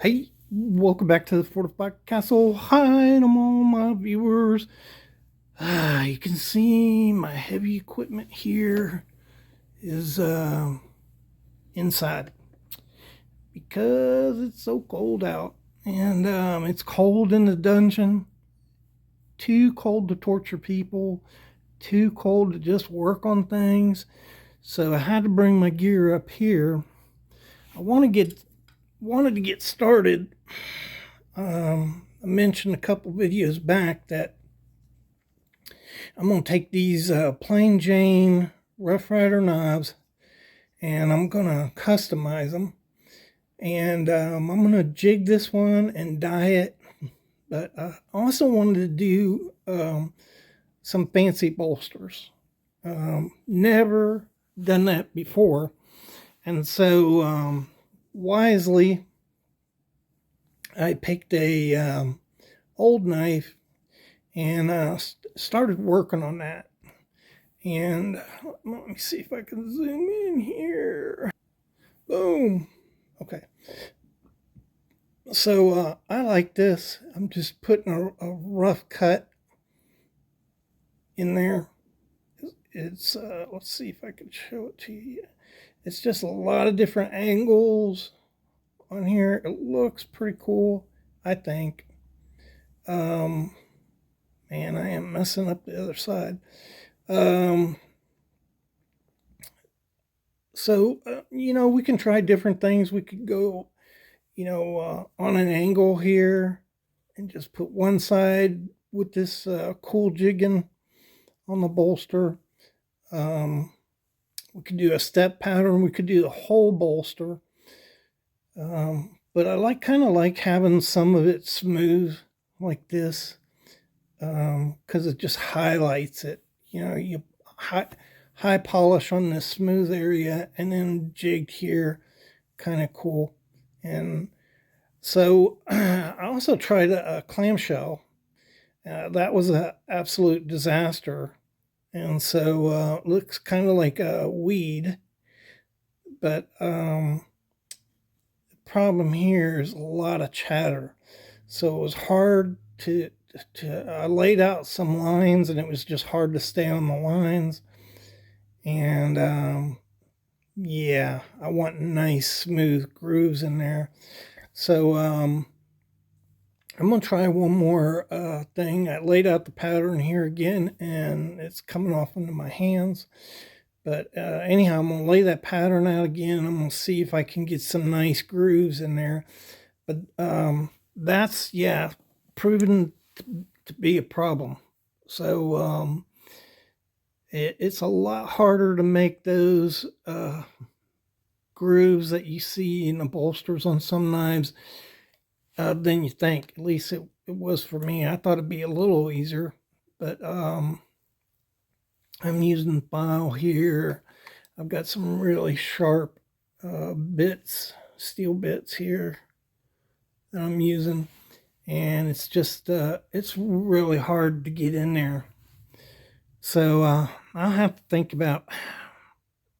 Hey, welcome back to the Fortified Castle. Hi to all my viewers. You can see my heavy equipment here is inside because it's so cold out, and it's cold in the dungeon. Too cold to torture people. Too cold to just work on things. So I had to bring my gear up here. I wanted to get started. I mentioned a couple videos back that I'm going to take these plain Jane Rough Rider knives and I'm going to customize them. And I'm going to jig this one and dye it. But I also wanted to do some fancy bolsters. Never done that before. And so wisely, I picked a old knife and started working on that. And let me see if I can zoom in here. Boom. Okay. So I like this. I'm just putting a rough cut in there. It's let's see if I can show it to you. It's just a lot of different angles on here. It looks pretty cool, I think. Man, I am messing up the other side. So we can try different things. We could go, on an angle here and just put one side with this cool jigging on the bolster. We could do a step pattern. We could do the whole bolster. But I kind of like having some of it smooth like this, because it just highlights it. You high polish on this smooth area and then jigged here, kind of cool. And so I also tried a clamshell. That was an absolute disaster. And so it looks kind of like a weed. But the problem here is a lot of chatter. So it was hard to I laid out some lines and it was just hard to stay on the lines. And yeah, I want nice smooth grooves in there. So I'm gonna try one more thing. I laid out the pattern here again and it's coming off into my hands. But anyhow, I'm gonna lay that pattern out again. I'm gonna see if I can get some nice grooves in there. But that's, proven to be a problem. So it's a lot harder to make those grooves that you see in the bolsters on some knives than you think. At least it was for me. I thought it'd be a little easier, but I'm using file here. I've got some really sharp bits, steel bits here that I'm using, and it's just it's really hard to get in there. So I'll have to think about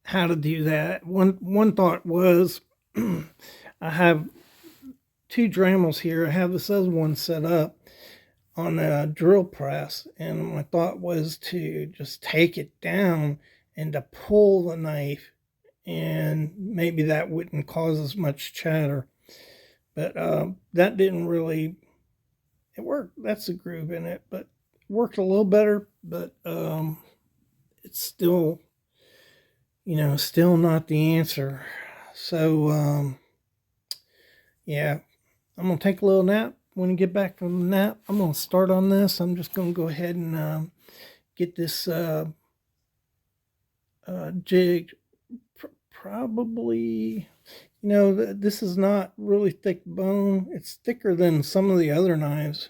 how to do that. One thought was I have two Dremels here. I have this other one set up on a drill press, and my thought was to just take it down and to pull the knife, and maybe that wouldn't cause as much chatter. But that didn't really, it worked. That's a groove in it, but it worked a little better, but it's still, still not the answer. So yeah, I'm gonna take a little nap. When I get back from the nap, I'm gonna start on this. I'm just gonna go ahead and get this jigged. Probably, this is not really thick bone. It's thicker than some of the other knives,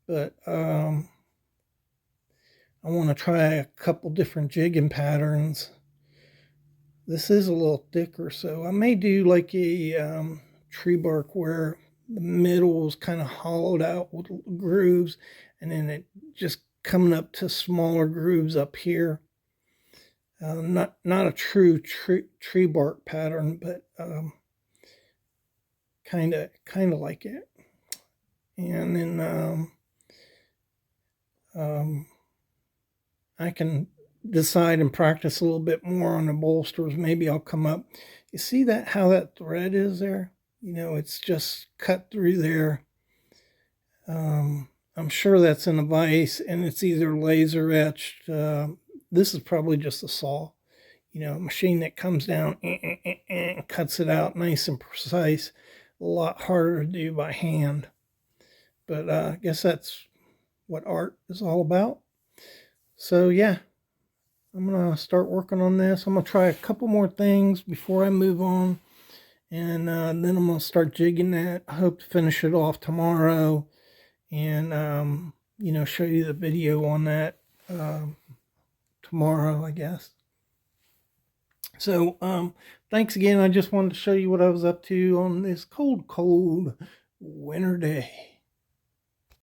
but I want to try a couple different jigging patterns. This is a little thicker, so I may do like a tree bark where the middle is kind of hollowed out with grooves, and then it just coming up to smaller grooves up here. Not a true tree bark pattern, but kind of like it. And then I can decide and practice a little bit more on the bolsters. Maybe I'll come up. You see that how that thread is there? You know, it's just cut through there. I'm sure that's in a vise, and it's either laser etched. This is probably just a saw, you know, a machine that comes down and cuts it out nice and precise. A lot harder to do by hand, but I guess that's what art is all about. So yeah, I'm gonna start working on this. I'm gonna try a couple more things before I move on, and then I'm gonna start jigging that. I hope to finish it off tomorrow, and you know, show you the video on that tomorrow, I guess. So thanks again. I just wanted to show you what I was up to on this cold winter day.